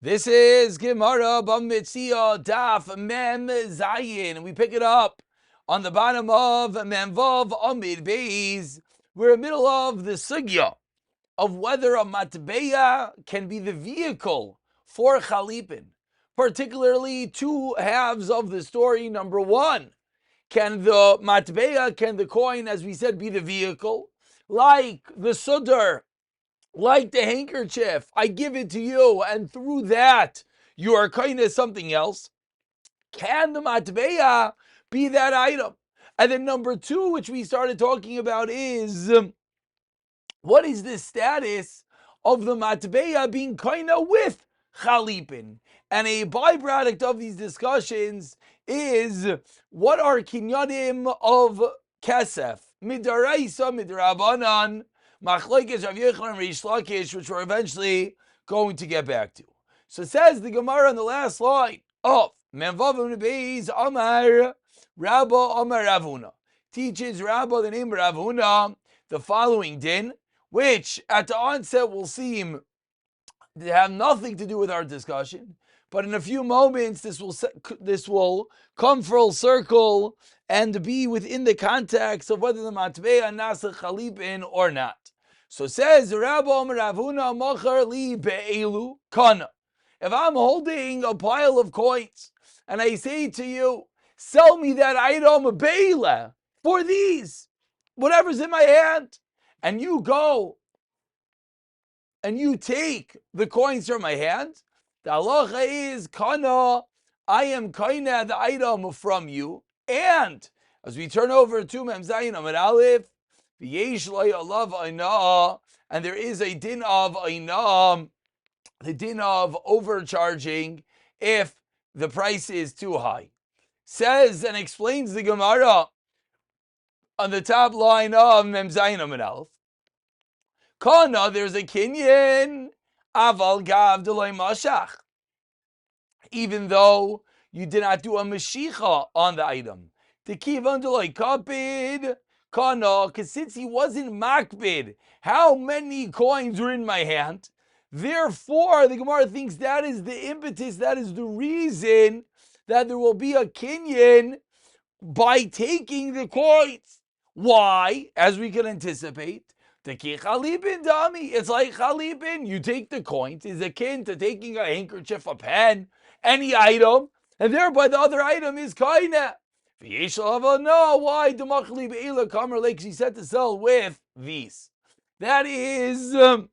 This is Gemara Metziah Daf Mem Zayin, and we pick it up on the bottom of Mem Vav Amid Beis. We're in the middle of the sugya of whether a matbeya can be the vehicle for chalipin. Particularly, two halves of the story. Number one, can the matbeya, can the coin, as we said, be the vehicle, like the sudar, like the handkerchief, I give it to you, and through that, you are kind of something else. Can the matbeya be that item? And then number two, which we started talking about, is what is the status of the matbeya being kind of with chalipin? And a byproduct of these discussions is what are kinyanim of kesef, midaraisa, midrabanan, machlokes Rav Yochanan and Reish Lakish, which we're eventually going to get back to. So says the Gemara on the last line of Menvavim Beis Amar Rabba Amar Ravuna. Teaches Rabba the name Ravuna the following din, which at the onset will seem to have nothing to do with our discussion, but in a few moments this will come full circle and be within the context of whether the matbeya nasa chalipin or not. So says Rabbi Ravuna Machar li be'elu kana. If I'm holding a pile of coins and I say to you, sell me that item be'ela for these, whatever's in my hand, and you go and you take the coins from my hand, the halacha is kana, I am kind the item from you. And as we turn over to Mem Zayin Amid Aleph, v'yesh lo alav aina, and there is a din of aina, the din of overcharging if the price is too high. Says and explains the Gemara on the top line of Mem Zayin Amid Aleph. Kana, there's a kinyan, aval gav delay mashach. Even though you did not do a mashicha on the item. The kivan delay kapid, kana, because since he wasn't makbid, how many coins were in my hand? Therefore, the Gemara thinks that is the impetus, that is the reason that there will be a kinyan by taking the coins. Why? As we can anticipate, it's like chalipin. You take the coins, is akin to taking a handkerchief, a pen, any item, and thereby the other item is kaina. No, why? Because he said to sell with these. That is the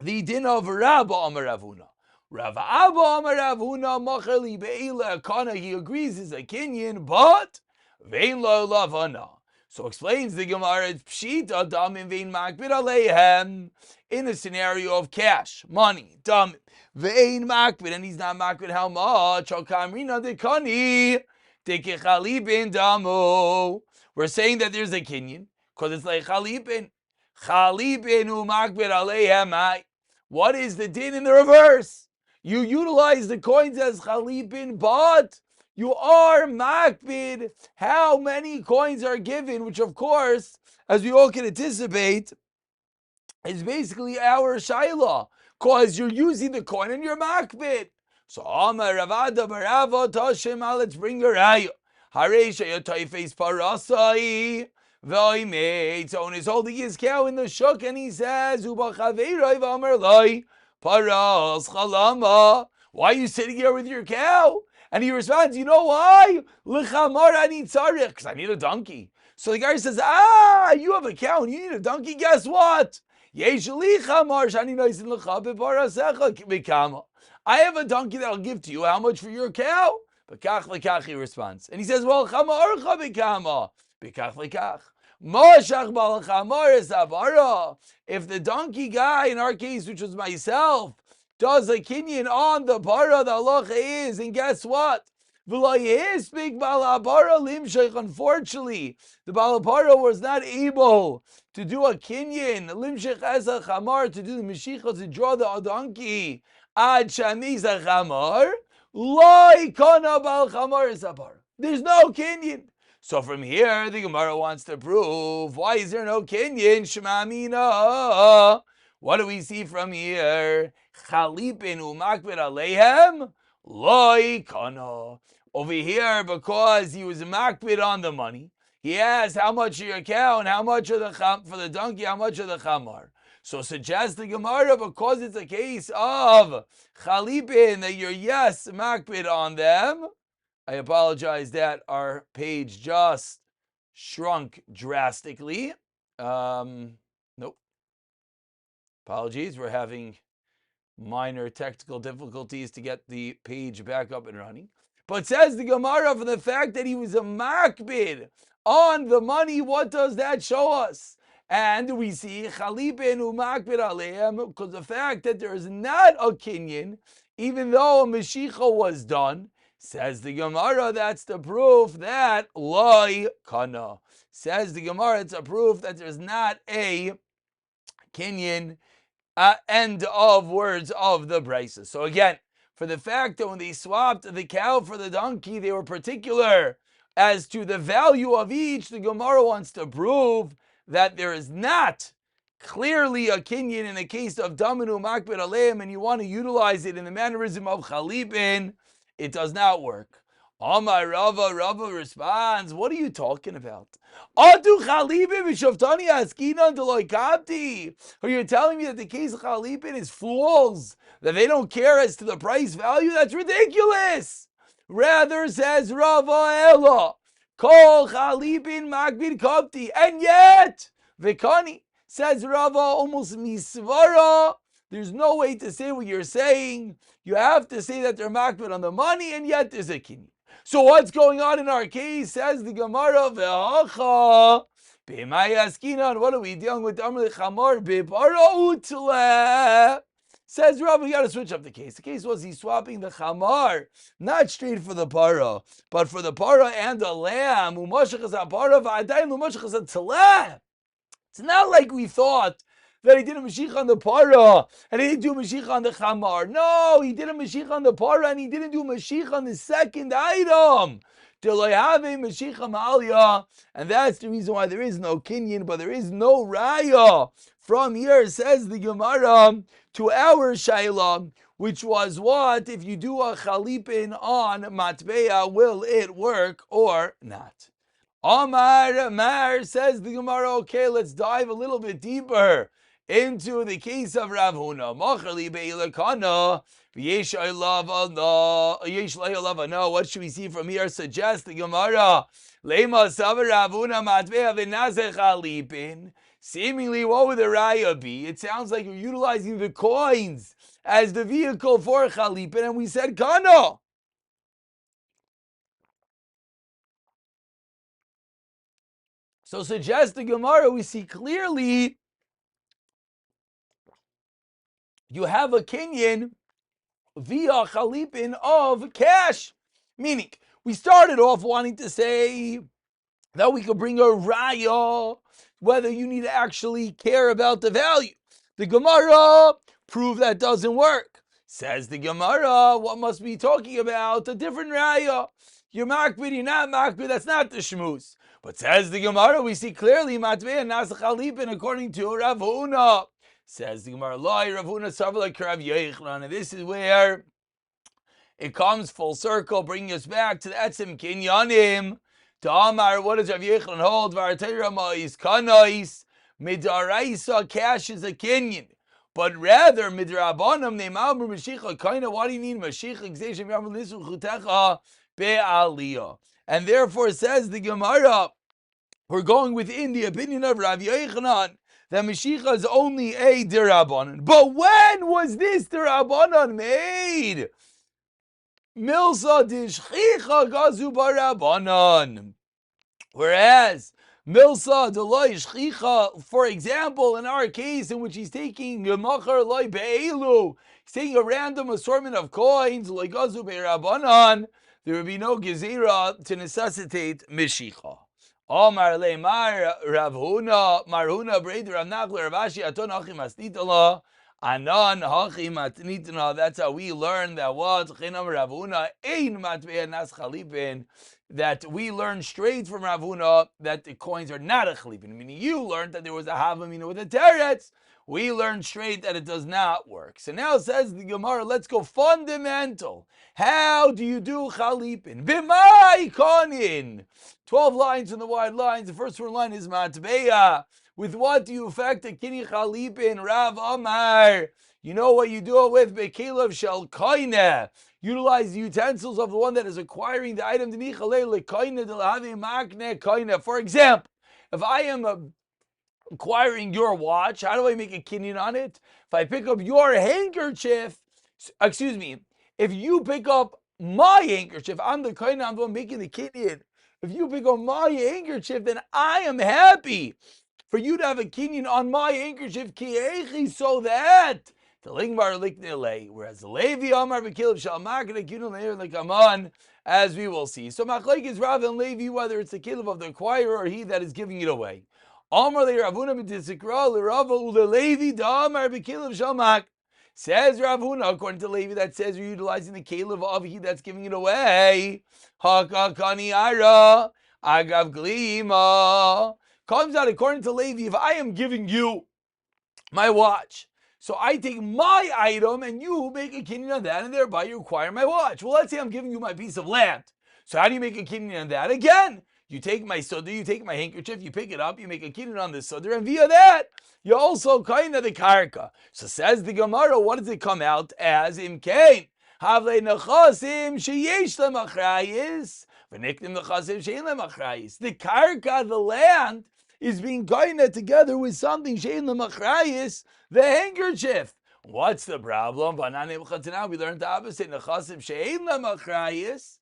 din of Rabba Amar Ravuna. Rav Abba Amar Ravuna machali be'ila kana. He agrees is a kinyan, but vein lo lavana. So explains the Gemara, it's pshita damim vein makbid aleihem, in a scenario of cash, money, damim vein makbid, and he's not makbid how much? Kamrina dekani dekechalipin damu. We're saying that there's a kinyan because it's like chalipin hu makbid aleihem. What is the din in the reverse? You utilize the coins as chalipin, but you are makbid how many coins are given, which of course, as we all can anticipate, is basically our shayla, because you're using the coin and you're makbid. So Amar Ravada Barava Tashim, let's bring a raya. Haresha Yotaifes Parasai. So he's holding his cow in the shuk and he says, Paras why are you sitting here with your cow? And he responds, you know why? Because I need a donkey. So the guy says, you have a cow and you need a donkey. Guess what? I have a donkey that I'll give to you. How much for your cow? He responds. And he says, well, if the donkey guy, in our case, which was myself, does a kinyan on the bara, the halacha is, and guess what? Unfortunately, the balapara was not able to do a kinyan, limshech as a chamar, to do the meshicha, to draw the donkey, ad shamiz a chamar, loy kana bal chamar is a bara. There's no kinyan. So from here, the Gemara wants to prove, why is there no kinyan? Shema mina. What do we see from here? chalipin umakbid aleihem loy kana. Over here, because he was makbid on the money, he asked how much of your cow and how much of the for the donkey, how much of the chamar. So suggests the Gemara, because it's a case of chalipin, that you're yes makbid on them. I apologize that our page just shrunk drastically. Nope. Apologies, we're having minor technical difficulties to get the page back up and running. But says the Gemara, for the fact that he was a makbid on the money, what does that show us? And we see chalipin umakbid aleim, because the fact that there is not a kinyan, even though a meshicha was done, says the Gemara, that's the proof that loy kana. Says the Gemara, it's a proof that there's not a kinyan. End of words of the braces. So again, for the fact that when they swapped the cow for the donkey, they were particular as to the value of each, the Gemara wants to prove that there is not clearly a kinyan in the case of daminu makbid aleim, and you want to utilize it in the mannerism of chalipin, it does not work. Amar Rava responds, what are you talking about? Are you telling me that the case of chalipin is fools, that they don't care as to the price value? That's ridiculous. Rather, says Rava, Ella, kol chalipin makbid kapti, and yet, Vikani, says Rava, almost misvara, there's no way to say what you're saying. You have to say that they're makbid on the money, and yet there's a kinyan. So what's going on in our case? Says the Gemara, ve'acha, b'may askinan, what are we dealing with? Amr lechamar, b'para utle. Says Rav, we got to switch up the case. The case was he's swapping the chamar, not straight for the para, but for the para and the lamb. Umashachas ha'para, v'adayin umashachas ha'teleh. It's not like we thought that he did a Mashiach on the para and he didn't do a Mashiach on the chamar. No, he did a Mashiach on the para and he didn't do a Mashiach on the second item. And that's the reason why there is no kinyan, but there is no raya. From here, says the Gemara, to our shayla, which was what? If you do a chalipin on matbeya, will it work or not? Amar, says the Gemara, okay, let's dive a little bit deeper into the case of Rav Huna. What should we see from here? Suggest the Gemara. Seemingly, what would the raya be? It sounds like you're utilizing the coins as the vehicle for chalipin, and we said kana. So suggest the Gemara, we see clearly you have a kinyan via chalipin of cash. Meaning, we started off wanting to say that we could bring a raya, whether you need to actually care about the value. The Gemara proved that doesn't work. Says the Gemara, what must we be talking about? A different raya. You're makbid, you're not makbid, that's not the shmuz. But says the Gemara, we see clearly matbeh and nas chalipin according to Rav Huna. Says the Gemara, Loi Rav Huna sarva like Rav Yochanan, and this is where it comes full circle, bringing us back to the etzem kinyanim. To Amar, what does Rav Yochanan hold? V'arteira ma'is kanais midaraisa, cash is a kinyan. But rather, midrabanam ne'mamru mashicha kaina. What do you need mashicha? Gzeishem yamru nisu chutecha be'aliyah. And therefore, says the Gemara, we're going within the opinion of Rav Yochanan that Mashiach is only a derabanan. But when was this derabanan made? Milsa dishchicha gazu barabanan. Whereas Milsa deloy shchicha, for example, in our case in which he's taking gemachar loy be'elu, he's taking a random assortment of coins loy gazu barabanan, there would be no gezira to necessitate Mashiach. Omar le Mar Rav Huna, Mar Huna Breder Rav Nachler Rav Ashi Aton Hachim Asnitala Anon Hachim Atnitana. That's how we learn that what Chinam Rav Huna Ein Matbei Nas Chalipin. That we learn straight from Rav Huna that the coins are not a chalipin. Meaning you learned that there was a havamina with a teretz, We learned straight that it does not work. So now says the Gemara, let's go fundamental. How do you do chalipin? B'mai konin. 12 lines in the wide lines. The first one line is Metziah. With what do you affect a kini chalipin? Rav Amar. You know what you do it with? Bekelev shel koine. Utilize the utensils of the one that is acquiring the item. For example, if I am acquiring your watch, how do I make a kinyan on it? If I pick up your handkerchief, if you pick up my handkerchief, I'm the koine, I'm the one making the kinyan. If you pick up my handkerchief, then I am happy for you to have a kinyan on my handkerchief, so that the lingbar liknele, whereas the Levi Amar Bekilv Shalmakana Kunal like Aman, as we will see. So Machlaik is Rav and Levi, whether it's the kilv of the acquirer or he that is giving it away. Amar le Ravuna b'tisikra le Rava ule Levi Damar Bekilv Shalmak. Says Rav Huna, according to Levi, that says you're utilizing the caleb of he that's giving it away. Hakakani ara agav glima. Comes out according to Levi, if I am giving you my watch, so I take my item and you make a kinyan on that, and thereby you acquire my watch. Well, let's say I'm giving you my piece of land. So how do you make a kinyan on that? Again, you take my sudder, you take my handkerchief, you pick it up, you make a kinyan on the sudder, and via that, you also kind of the karka. So says the Gemara, what does it come out as? Imkain. Havle nechasim sheyesh lemachrayis, v'niknim nechasim shein lemachrayis. The karka, the land, is being gained together with something shein lemachrayis, the handkerchief. What's the problem? We learned the opposite. Nechasim shein lemachrayis,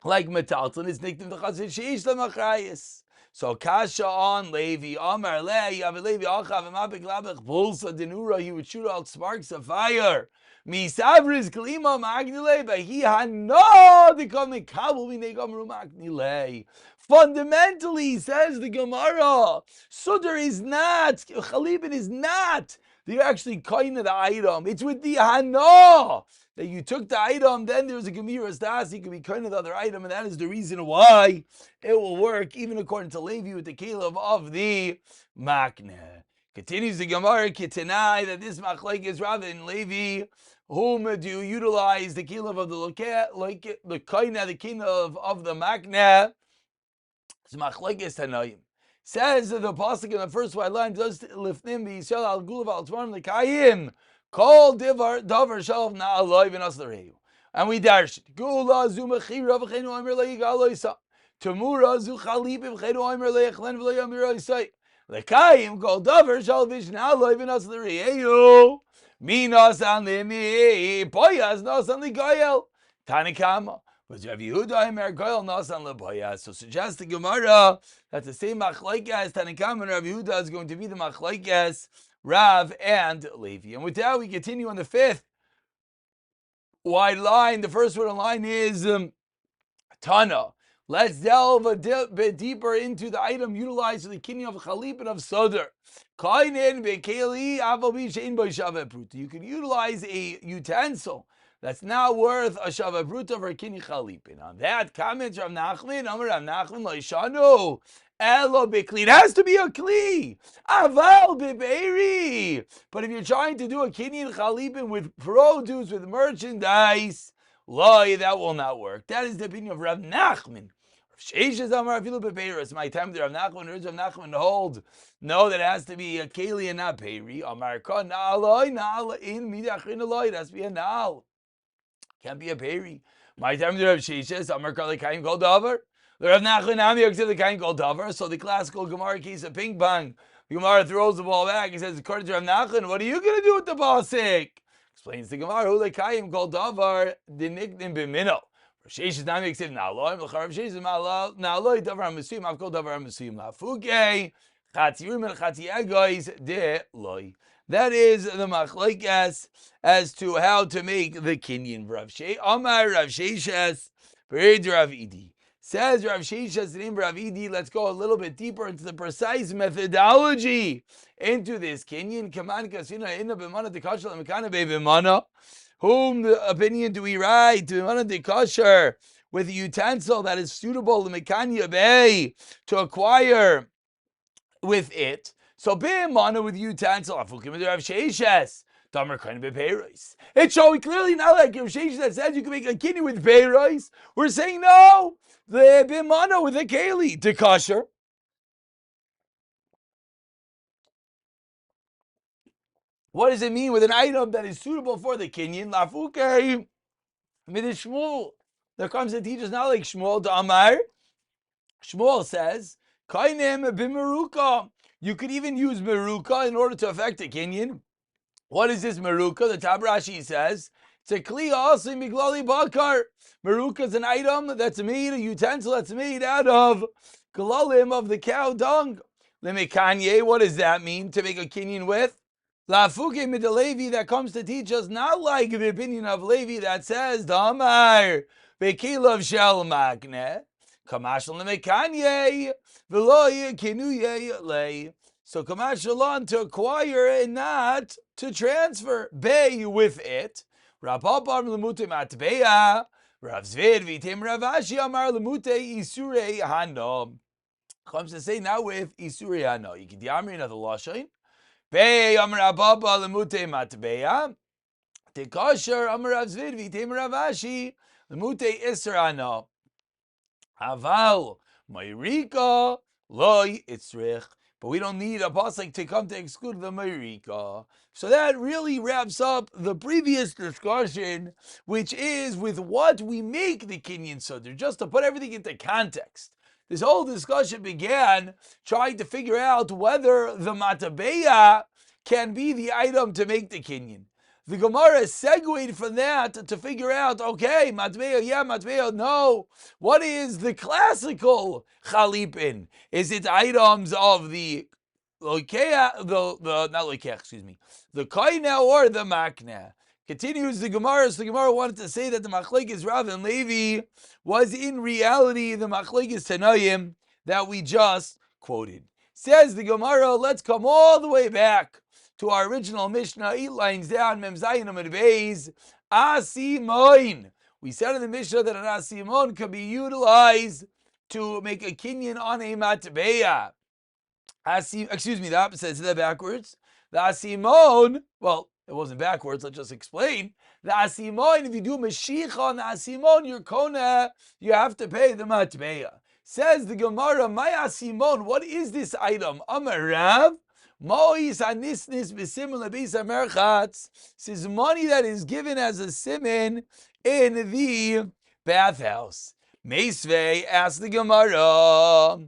like metalton, is niktim nechasim sheish lemachrayis. So kasha on Levi, Amar le, Yav Levi achav emapik labech pulsa denura. He would shoot out sparks of fire. Misavris klima magnile, but he had no the coming kabul minegamru magnile. Fundamentally, says the Gemara, Sudar is not, Chalibin is not. You're actually kind of the item. It's with the Hana that you took the item, then there's a Gemiras Das, you can be kind of the other item, and that is the reason why it will work, even according to Levi, with the Caleb of the Makne. Continues the Gemara, Kitanai, that this Machlaik is Rav and Levi, whom do utilize the Caleb of the Kaina, the king of the Makne. Says the pasuk in the first white line, does lifnim v'yisrael al gulav al tvarim l'kayim kol davar shalv na'aloy v'naslareu. And we darshed gula zu mechira v'cheinu omer le'yigaloysa temura zu chalip v'cheinu omer le'yachlen v'le'yamirayisay l'kayim kol davar shalv v'na'aloy v'naslareu mi nasan limi poyas nasan l'gayel tanikama. Was Rav Yehuda Imer Goyal Nasan Leboya? So suggests the Gemara that the same Machlaikas Tanakam and Rav Yehuda is going to be the Machlaikas Rav and Levi. And with that, we continue on the fifth wide line. The first word on line is Tana. Let's delve a bit deeper into the item utilized for the kinyan of Chalip and of Sodar. You can utilize a utensil that's not worth a shavabruta for kini chalipin. On that comments Rav Nachman, Amar Rav Nachman Loishanu, Elo bikli. It has to be a kli. Aval bebeiri. But if you're trying to do a kini chalipin with produce, with merchandise, loy, that will not work. That is the opinion of Rav Nachman. Sheishes Amar Afilu bebeiri. My time there, Rav Nachman, Rav Nachman hold. No, that has to be a keli and not beiri. Amar ka na'aloy na'al in midachin aloy. It has to be a na'al. Can't be a peri. My time the Rav Sheshes, Amar Kali Kaim Kol Davar. The Rav Nachman Ami the Kaim Kol Davar. So the classical Gemara case of ping pong. The Gemara throws the ball back. He says, according to Rav Nachman, what are you going to do with the pasuk? Explains the Gemara, Ule Kaim Kol Davar, the nickname Bimino. Rav Sheshes Nami Ksiv Na'aloy, Rav Sheshes Na'aloy Davar HaMesuyim, Avkol Davar HaMesuyim La'fuke, Chatzirim and Chatziyagois De Loy. That is the machlaikas as to how to make the kinyan. Amar Rav Sheshes, Rav Idi. Says Rav Sheshes, the name Rav Idi. Let's go a little bit deeper into the precise methodology into this kinyan. Kaman kasina inna b'mana dekashal mekana be'b'mana. Whom the opinion do we write? B'mana dekasher, with a utensil that is suitable to mekanya bay, to acquire with it. So b'mana with utensil, afukim with Rav Sheishes. Damer kind of bepeiros. It's showing clearly not like Rav Sheishes that says you can make a kinyan with peiros. We're saying no. The b'mana with a keli to kosher. What does it mean with an item that is suitable for the kinyan? Lafuke midish Shmuel. There comes a teacher not like Shmuel to Amar. Shmuel says, Kainim b'meruka. You could even use meruka in order to affect a kinyan. What is this meruka? The Tabrashi says, it's a kli also miglali bakar. Meruka is an item that's made, a utensil that's made out of glalim of the cow dung. Lemekanye, what does that mean to make a kinyan with? Lafuke midalevi, that comes to teach us not like the opinion of Levi that says, Damar, bekilav shel magne. Kamashal lemekanye, veloye kinuye lei. So kamashalon to acquire and not to transfer. Bay with it. Rav Papa lemute matbeya. Rav Zvid vitem Ravashi amar lemute isure hano. Comes to say now with isure hano. You can diamri another lashon. Bay amar Rav Papa lemute matbeya. Tekasher amar Rav Zvid vitem Ravashi lemute isure hano. Aval Mayrika loy itzrich. But we don't need a pasuk to come to exclude the Mayrika. So that really wraps up the previous discussion, which is with what we make the Kinyan Sudr, just to put everything into context. This whole discussion began trying to figure out whether the Matabeya can be the item to make the Kinyan. The Gemara segued from that to figure out, okay, matbeya, yeah, matbeya, no. What is the classical chalipin? Is it items of the loikeah, not loikeah, excuse me, the koina or the makna? Continues the Gemara. So the Gemara wanted to say that the machlekes Rav and Levi was in reality the machlekes Tanoim that we just quoted. Says the Gemara, let's come all the way back to our original Mishnah, 8 lines down, Metziah Amud Beis, Asimoin. We said in the Mishnah that an Asimon could be utilized to make a kinyan on a matbeya. Excuse me, the opposite is that backwards. The Asimon, well, it wasn't backwards, let's just explain. The Asimon, if you do Mashiach on the Asimon, your kona, you have to pay the matbeya. Says the Gemara, my Asimon, what is this item? Amarav. Mois anisnis b'simin lebisa merchatz. This is money that is given as a simin in the bathhouse. Meisvei asked the Gemara,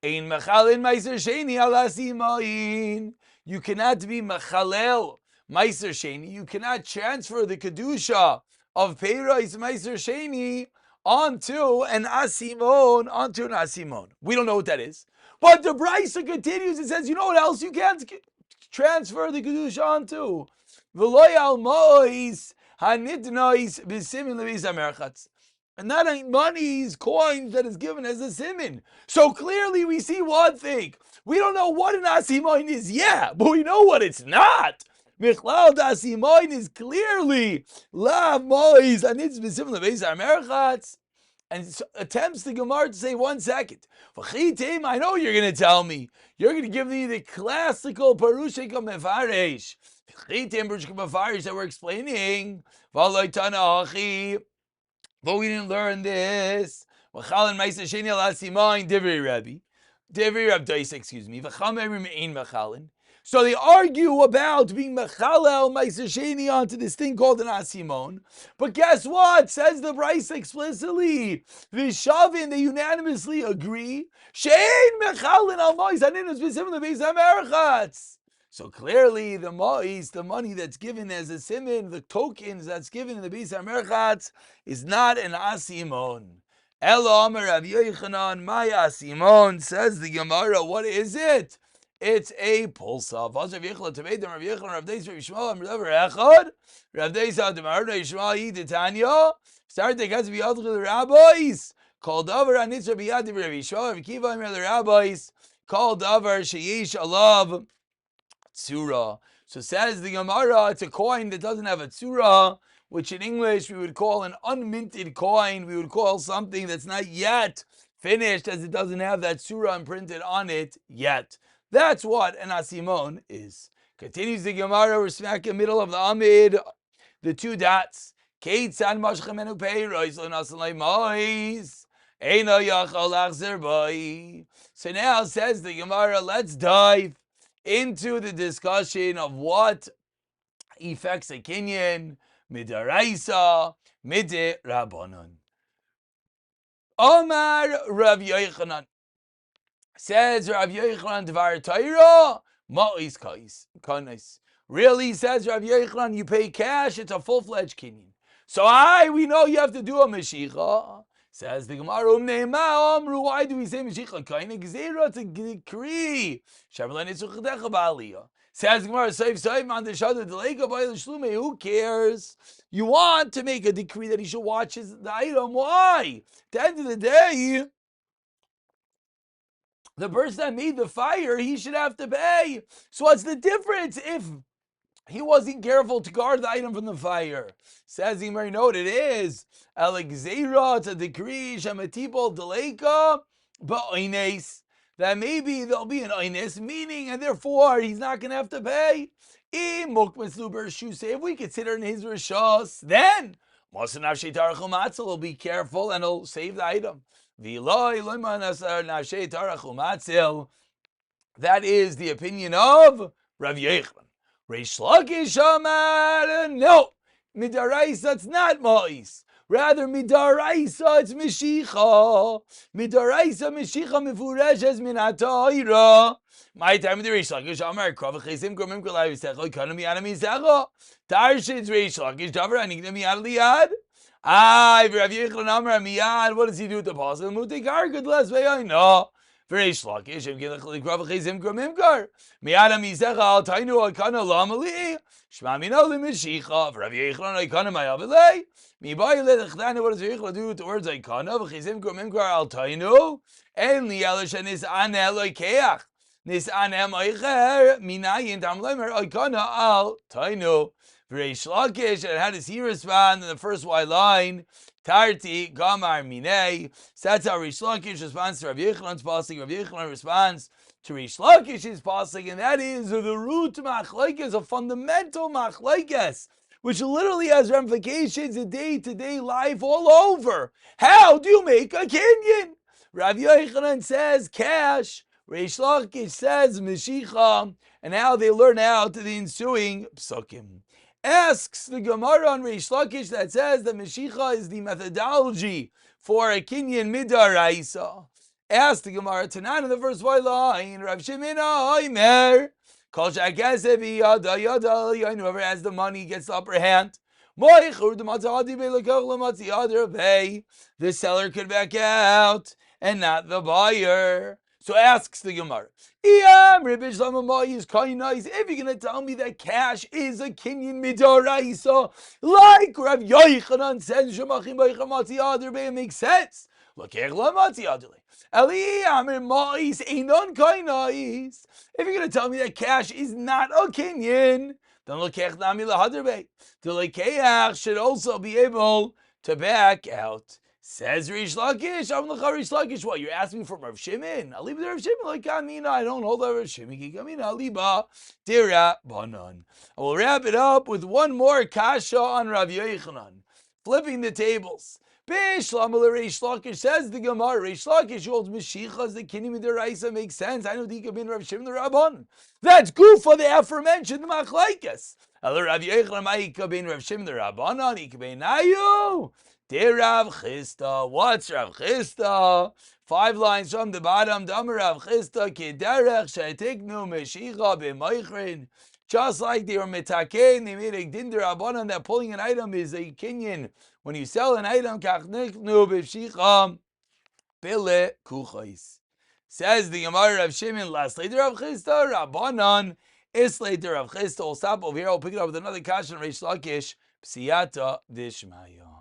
ein mechalin meiser sheni al asimain. You cannot be mechalel meiser sheni. You cannot transfer the kedusha of peiros meiser sheni onto an asimon. We don't know what that is. But the Brisa continues and says, you know what else you can't transfer the Kedusha onto? V'loy al mois hanitnois b'simin levis hamerchatz. And that ain't monies, coins that is given as a simin. So clearly we see one thing. We don't know what an asimoin is yet, but we know what it's not. Michlal asimoin is clearly lav mois hanitz b'simin levis hamerchatz. And attempts the Gemara to say 1 second. I know you're going to tell me. You're going to give me the classical Parushika Mefaresh. That we're explaining. But we didn't learn this. So they argue about being mechalel meiser sheni onto this thing called an asimon. But guess what? Says the Brisa explicitly. The Shavin, they unanimously agree. Shein mechalin al mois haninus b'simin lebeis hamerchatz. So clearly the mois, the money that's given as a simin, the tokens that's given in the beis hamerchatz, is not an asimon. Elo Amar Rav Yochanan, my asimon, says the Gemara. What is it? It's a pulsa. Rav Deis Start the guys to be other the rabbis. Called over Anitzer Biyad Rav Yishmael. Rav Kiva the rabbis. Called over Sheyish Alav Tzura. So says the Gemara, it's a coin that doesn't have a tzura, which in English we would call an unminted coin. We would call something that's not yet finished, as it doesn't have that tzura imprinted on it yet. That's what an asimon is. Continues the Gemara, we're smack in the middle of the Amid, the two dots. Keitzan mashchamenu peiros l'nasalei mois. Eino yachol achzer boi. So now says the Gemara, let's dive into the discussion of what affects a kinyan, midaraisa, mide rabbanon. Omar Rav Yochanan. Says Rav Yochanan Dvar Torah, Ma'is Kais. Really, says Rav Yochanan, you pay cash, it's a full-fledged kinyan. So we know you have to do a Mashiach. Says the Gemara, why do we say Mashiach? Kaina Gzeira, it's a decree. Shavlan Yitzuchadecha Ba'aliyah. Says the Gemara, Saif man the Shadar Delega Ba'il Shlume, who cares? You want to make a decree that he should watch the item. Why? At the end of the day, the person that made the fire, he should have to pay. So what's the difference if he wasn't careful to guard the item from the fire? Says the Gemara, you know what it is? Alexera, it's a decree, Shematipol Deleka, but Oines, that maybe there'll be an Oines, meaning, and therefore he's not going to have to pay. If we consider in his Rishos, then will be careful and he'll save the item. That is the opinion of Rav Yochanan. Reish Lakish Amar, no, midaraisa it's not ma'is. Rather midaraisa it's mishicha. Midaraisa mishicha mefureshes min ha'torah. My time with the Reish Lakish Amar, krav chesim gomim kolay v'secha ikanu miyad misecha. Tarshitz Reish Lakish davar anikna miyad liyad. If Rav Yochanan Amar miyad, what does he do with the pasuk? Mutikar good less way I know. Reish Lakish im gilach krav chesim gomim kar. Miyad misecha al tainu ikanu lamali. Shma mino limishicha. Rav Yochanan ikanu mayavelei. What does Yochanan do with the words ikanu? V'chesim gomim kar al tainu. En liyalish anis an elokeach. Nisanem oicher minayin tam lemer oikana al tainu. Reish Lakish, and how does he respond in the first white line? Tarti gamar minei. So that's how Reish Lakish responds to Rav Yochanan's pasuk. Rav Yochanan responds to Reish Lakish's pasuk, and that is the root machlekes, a fundamental machlekes, which literally has ramifications in day-to-day life all over. How do you make a kinyan? Rav Yochanan says cash. Reish Lakish says Meshicha, and how they learn out the ensuing psukim. Asks the Gemara on Reish Lakish that says that Meshicha is the methodology for a kinyan midaraisa. Asks the Gemara Tanan in the first line, Rav Shimon Oimer, Kol Shakaseh biyada yada, whoever has the money gets the upper hand. The seller could back out and not the buyer. So asks the Gemara, if you're going to tell me that cash is a kinyan midoraisa, like Rav Yochanan says, it makes sense. If you're going to tell me that cash is not a kinyan, then the lekeach should also be able to back out. Says Reish Lakish, Reish Lakish, what? You're asking for Rav Shimon? I'll leave the Rav Shimon like Kamina. I don't hold that Rav Shimon. Kamina, Liba, Dira, Banan. I will wrap it up with one more kasha on Rav Yochanan. Flipping the tables. Bishlam Reish Lakish says the Gemara. Reish Lakish holds Meshicha as the kinyan midaraisa makes sense. I know Dika bin Rav Shimon the Rabban. That's good for the aforementioned machlekes. Rav Yochanan Ma'ika bin Rav Shimon the Rabban. Ika bin Nayu. Dear Rav Chisda, what's Rav Chisda? 5 lines from the bottom. Damar Rav Chisda, Kederech Shetiknu Meshicha b'Moichrin. Just like they were mitakein, they made a din d'Rabbanan that pulling an item is a kinyan. When you sell an item, Kach Niknu b'Shicha Bile Kuchais. Says the Gemara Rav Shimon, last later Rav Chisda, Rabbanan, is later Rav Chisda. We'll stop over here. I'll pick it up with another kasha on Reish Lakish, Psiyata Dishmaya.